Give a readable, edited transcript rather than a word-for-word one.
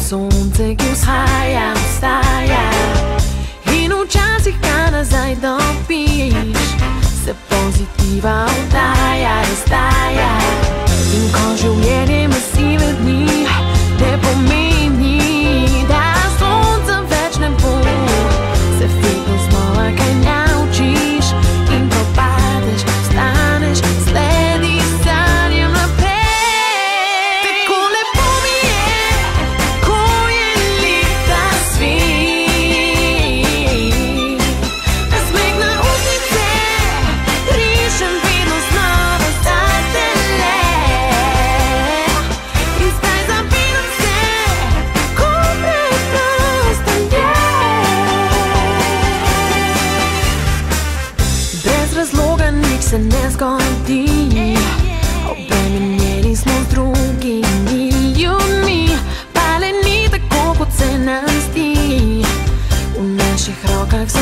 sonce, ki vzhaja, vstaja in včasih ga nazaj dobiš, se pozitiva vdaja, razdaja. In ko življenje masive dni ne pomeni, da sonca več ne bo, se vedno znova kaj naučiš in propadeš, vstaneš, slediš sanjem naprej. Tako lepo mi je, ko je leta svet, nasmeh na ustnice rišem vedno znova zate le. In zdaj zavedam se, ko preprosto je. Brez razloga nič se ne zgodi, obremenjeni smo z drugimi ljudmi, pa le ni tako, kot se nam zdi. V naših rokah so